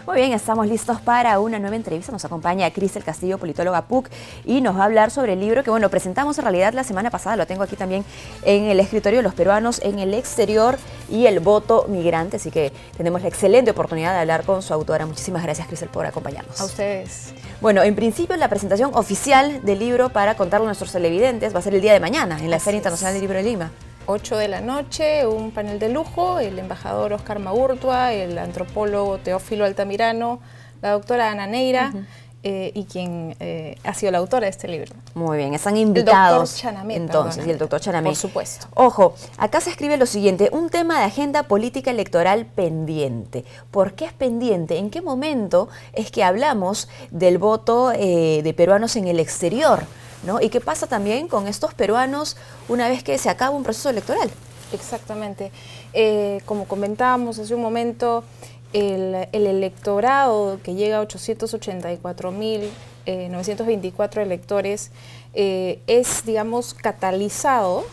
Muy bien, estamos listos para una nueva entrevista. Nos acompaña Cristel Castillo, politóloga PUC, y nos va a hablar sobre el libro que, bueno, presentamos en realidad la semana pasada, lo tengo aquí también en el escritorio, de los peruanos en el exterior y el voto migrante, así que tenemos la excelente oportunidad de hablar con su autora. Muchísimas gracias, Cristel, por acompañarnos. A ustedes. Bueno, en principio la presentación oficial del libro para contarlo a nuestros televidentes va a ser el día de mañana en la Feria Internacional del Libro de Lima. 8 de la noche, un panel de lujo, el embajador Oscar Maurtua, el antropólogo Teófilo Altamirano, la doctora Ana Neira, y quien ha sido la autora de este libro. Muy bien, están invitados. El doctor Chanamé, entonces, y el doctor Chanamé. Por supuesto. Ojo, acá se escribe lo siguiente: un tema de agenda política electoral pendiente. ¿Por qué es pendiente? ¿En qué momento es que hablamos del voto de peruanos en el exterior, ¿no? ¿Y qué pasa también con estos peruanos una vez que se acaba un proceso electoral? Exactamente. Como comentábamos hace un momento, el electorado que llega a 884.924 electores es, digamos, catalizado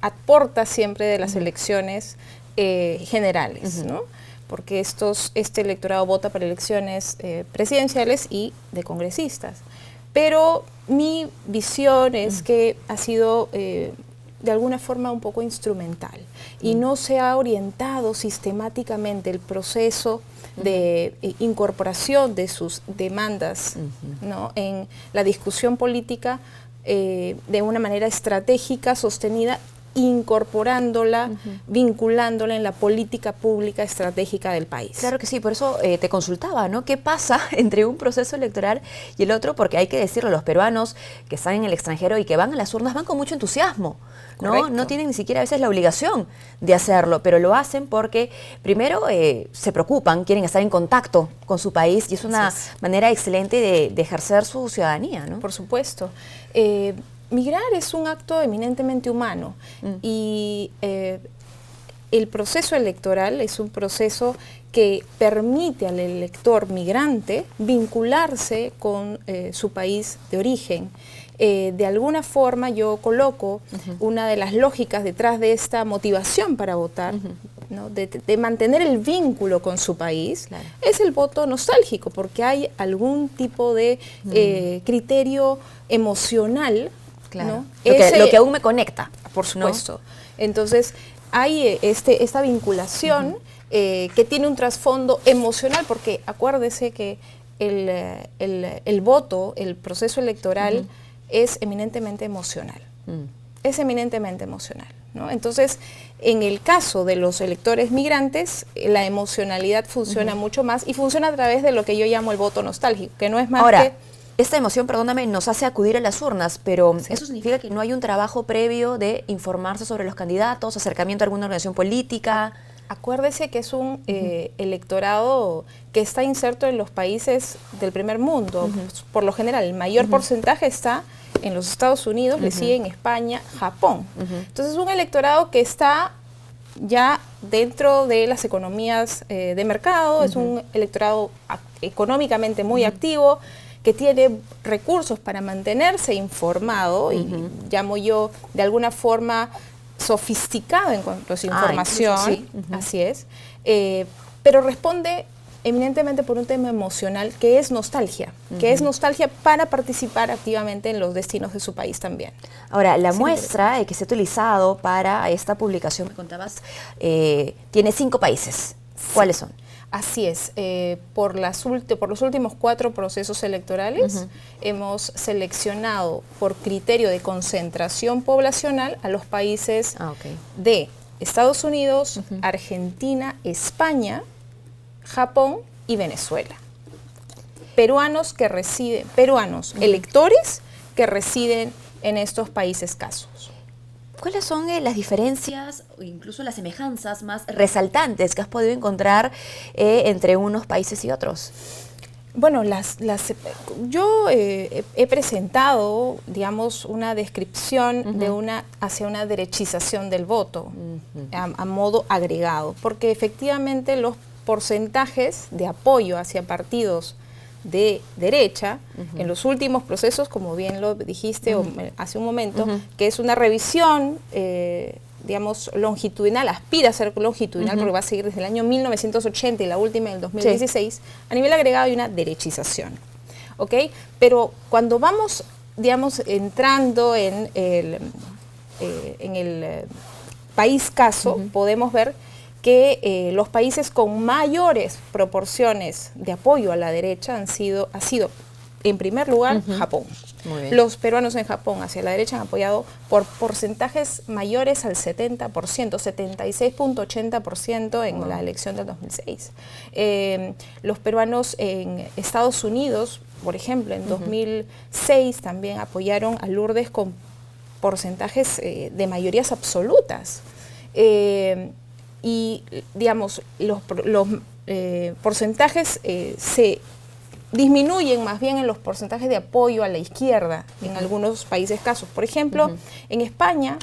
a puertas siempre de las elecciones generales, ¿no? Porque este electorado vota para elecciones presidenciales y de congresistas. Pero mi visión es que ha sido de alguna forma un poco instrumental y no se ha orientado sistemáticamente el proceso de incorporación de sus demandas, ¿no?, en la discusión política de una manera estratégica, sostenida, incorporándola, vinculándola en la política pública estratégica del país. Claro que sí, por eso te consultaba, ¿no? ¿Qué pasa entre un proceso electoral y el otro? Porque hay que decirlo, los peruanos que están en el extranjero y que van a las urnas van con mucho entusiasmo, ¿no? Correcto. No tienen ni siquiera a veces la obligación de hacerlo, pero lo hacen porque primero se preocupan, quieren estar en contacto con su país y es una manera excelente de ejercer su ciudadanía, ¿no? Por supuesto. Migrar es un acto eminentemente humano y el proceso electoral es un proceso que permite al elector migrante vincularse con su país de origen. De alguna forma yo coloco una de las lógicas detrás de esta motivación para votar, ¿no?, de mantener el vínculo con su país, es el voto nostálgico, porque hay algún tipo de criterio emocional. Claro. ¿No? Lo que aún me conecta. Por supuesto. ¿No? Entonces, hay esta vinculación que tiene un trasfondo emocional, porque acuérdese que el voto, el proceso electoral, es eminentemente emocional. Es eminentemente emocional, ¿no? Entonces, en el caso de los electores migrantes, la emocionalidad funciona mucho más y funciona a través de lo que yo llamo el voto nostálgico, que no es más que... Esta emoción, perdóname, nos hace acudir a las urnas, pero ¿eso significa que no hay un trabajo previo de informarse sobre los candidatos, acercamiento a alguna organización política? Acuérdese que es un electorado que está inserto en los países del primer mundo. Por lo general, el mayor porcentaje está en los Estados Unidos, le sigue en España, Japón. Entonces es un electorado que está ya dentro de las economías de mercado, es un electorado económicamente muy activo, que tiene recursos para mantenerse informado, y llamo yo de alguna forma sofisticado en cuanto a su información, así es, pero responde eminentemente por un tema emocional que es nostalgia, para participar activamente en los destinos de su país también. Ahora, la muestra que se ha utilizado para esta publicación, me contabas, tiene 5 países. ¿Cuáles son? Así es, por los últimos 4 procesos electorales hemos seleccionado por criterio de concentración poblacional a los países de Estados Unidos, Argentina, España, Japón y Venezuela. Peruanos electores que residen en estos países casos. ¿Cuáles son las diferencias o incluso las semejanzas más resaltantes que has podido encontrar entre unos países y otros? Bueno, yo he presentado, digamos, una descripción hacia una derechización del voto, a modo agregado, porque efectivamente los porcentajes de apoyo hacia partidos de derecha, en los últimos procesos, como bien lo dijiste hace un momento, que es una revisión digamos, longitudinal, aspira a ser longitudinal porque va a seguir desde el año 1980 y la última en el 2016, a nivel agregado hay una derechización, ¿ok? Pero cuando vamos, digamos, entrando en el país caso, podemos ver que los países con mayores proporciones de apoyo a la derecha ha sido en primer lugar Japón. Los peruanos en Japón hacia la derecha han apoyado por porcentajes mayores al 70%, 76.80% en la elección del 2006. Los peruanos en Estados Unidos, por ejemplo, en 2006 también apoyaron a Lourdes con porcentajes de mayorías absolutas. Y, digamos, los porcentajes se disminuyen más bien en los porcentajes de apoyo a la izquierda en algunos países casos. Por ejemplo, en España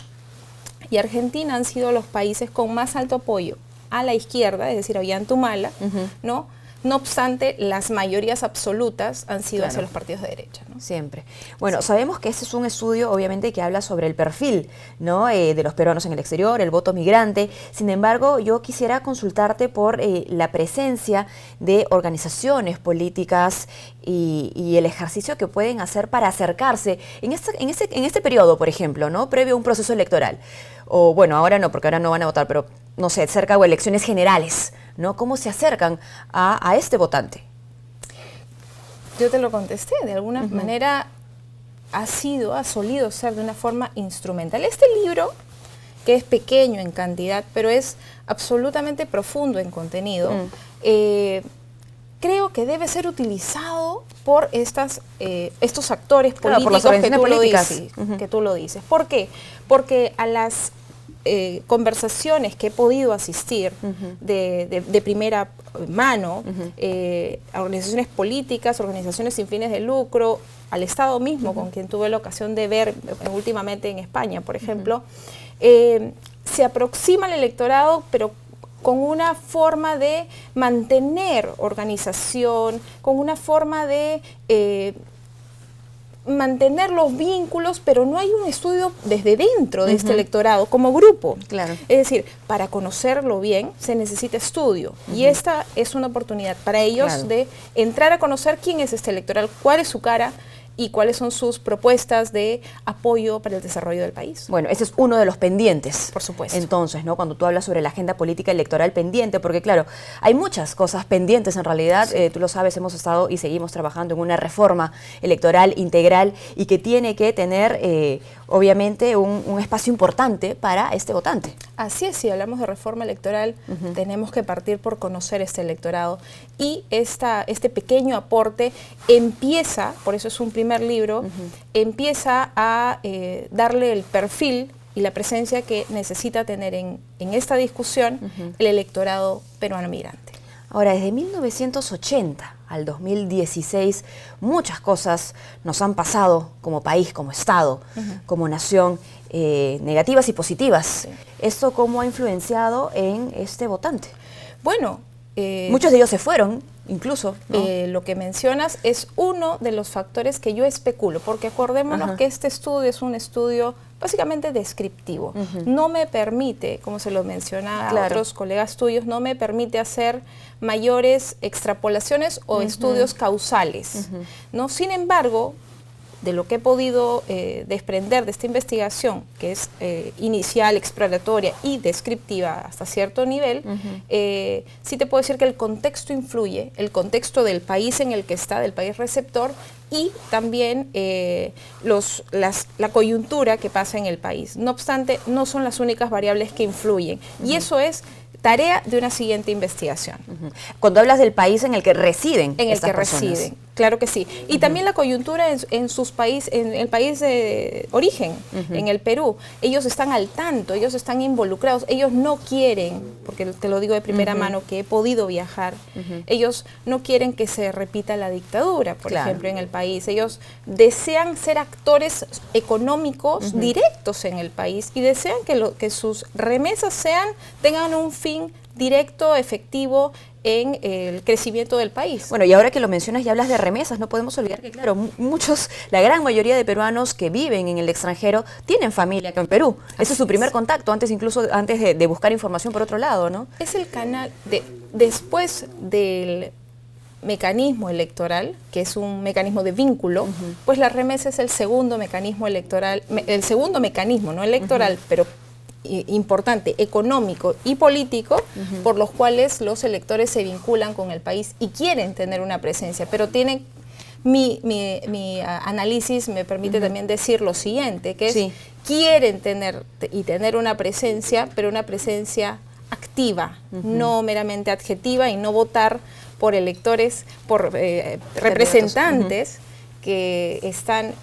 y Argentina han sido los países con más alto apoyo a la izquierda, es decir, a Ollantumala, ¿no? No obstante, las mayorías absolutas han sido hacia los partidos de derecha, ¿no? Siempre. Bueno, sabemos que este es un estudio, obviamente, que habla sobre el perfil, ¿no? De los peruanos en el exterior, el voto migrante. Sin embargo, yo quisiera consultarte por la presencia de organizaciones políticas y el ejercicio que pueden hacer para acercarse en este periodo, por ejemplo, ¿no? Previo a un proceso electoral. O bueno, ahora no, porque ahora no van a votar, pero no sé, cerca o elecciones generales, ¿no? ¿Cómo se acercan a este votante? Yo te lo contesté, de alguna manera ha solido ser de una forma instrumental. Este libro, que es pequeño en cantidad, pero es absolutamente profundo en contenido, creo que debe ser utilizado por estos actores políticos que tú lo dices. ¿Por qué? Porque a las conversaciones que he podido asistir de primera mano, a organizaciones políticas, organizaciones sin fines de lucro, al Estado mismo, con quien tuve la ocasión de ver últimamente en España, por ejemplo, se aproxima al electorado, pero con una forma de mantener organización, con una forma de mantener los vínculos, pero no hay un estudio desde dentro de este electorado como grupo. Claro. Es decir, para conocerlo bien se necesita estudio y esta es una oportunidad para ellos de entrar a conocer quién es este electoral, cuál es su cara y cuáles son sus propuestas de apoyo para el desarrollo del país. Bueno, ese es uno de los pendientes. Por supuesto. Entonces, ¿no? Cuando tú hablas sobre la agenda política electoral pendiente, porque claro, hay muchas cosas pendientes en realidad, tú lo sabes, hemos estado y seguimos trabajando en una reforma electoral integral y que tiene que tener, obviamente, un espacio importante para este votante. Así es, si hablamos de reforma electoral, tenemos que partir por conocer este electorado y este pequeño aporte empieza, por eso es un primer libro, empieza a darle el perfil y la presencia que necesita tener en esta discusión el electorado peruano migrante. Ahora, desde 1980 al 2016, muchas cosas nos han pasado como país, como Estado, como nación, negativas y positivas. Sí. ¿Esto cómo ha influenciado en este votante? Bueno, muchos de ellos se fueron, incluso, ¿no? Lo que mencionas es uno de los factores que yo especulo, porque acordémonos que este estudio es un estudio básicamente descriptivo. No me permite, como se lo menciona a otros colegas tuyos, no me permite hacer mayores extrapolaciones o estudios causales, ¿no? Sin embargo, de lo que he podido desprender de esta investigación, que es inicial, exploratoria y descriptiva hasta cierto nivel, sí te puedo decir que el contexto influye, el contexto del país en el que está, del país receptor, y también la coyuntura que pasa en el país. No obstante, no son las únicas variables que influyen, y eso es tarea de una siguiente investigación. Cuando hablas del país en el que residen en el que personas. Residen, claro que sí. Y también la coyuntura en el país de origen, en el Perú. Ellos están al tanto, ellos están involucrados, ellos no quieren, porque te lo digo de primera mano que he podido viajar, ellos no quieren que se repita la dictadura, por ejemplo, en el país. Ellos desean ser actores económicos directos en el país y desean que sus remesas tengan un fin directo, efectivo en el crecimiento del país. Bueno, y ahora que lo mencionas y hablas de remesas, no podemos olvidar que, claro, la gran mayoría de peruanos que viven en el extranjero tienen familia acá en Perú. Ese es su primer contacto, incluso antes de buscar información por otro lado, ¿no? Es el canal, después del mecanismo electoral, que es un mecanismo de vínculo, pues la remesa es el segundo mecanismo electoral, el segundo mecanismo, no electoral, pero importante, económico y político, por los cuales los electores se vinculan con el país y quieren tener una presencia, pero tienen, mi análisis me permite también decir lo siguiente, que es, quieren tener una presencia, pero una presencia activa, no meramente adjetiva, y no votar por electores, por representantes que están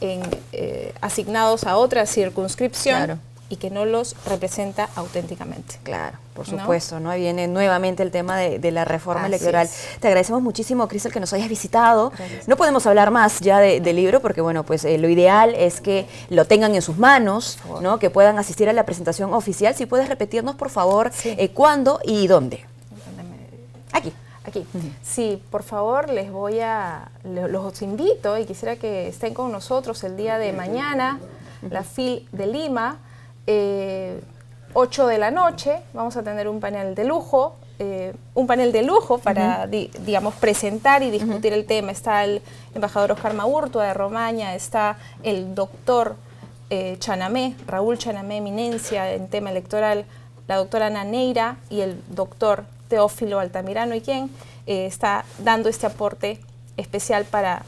asignados a otra circunscripción y que no los representa auténticamente. Claro, por supuesto, ¿no? Viene nuevamente el tema de la reforma electoral. Te agradecemos muchísimo, Cristel, que nos hayas visitado. Gracias. No podemos hablar más ya del libro, porque bueno, pues lo ideal es que lo tengan en sus manos, ¿no? Que puedan asistir a la presentación oficial. Si puedes repetirnos, por favor, cuándo y dónde. Aquí. Sí, por favor, los invito y quisiera que estén con nosotros el día de mañana, la FIL de Lima, 8 de la noche, vamos a tener un panel de lujo para, digamos, presentar y discutir el tema. Está el embajador Oscar Maurtua de Romaña, está el doctor Chanamé, Raúl Chanamé, eminencia en tema electoral, la doctora Ana Neira y el doctor Teófilo Altamirano, y quien está dando este aporte especial para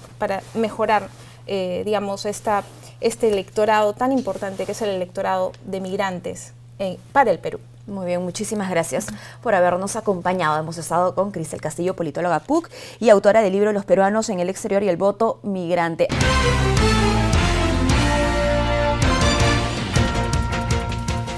mejorar, digamos, este electorado tan importante que es el electorado de migrantes para el Perú. Muy bien, muchísimas gracias por habernos acompañado. Hemos estado con Cristel Castillo, politóloga PUC y autora del libro Los peruanos en el exterior y el voto migrante.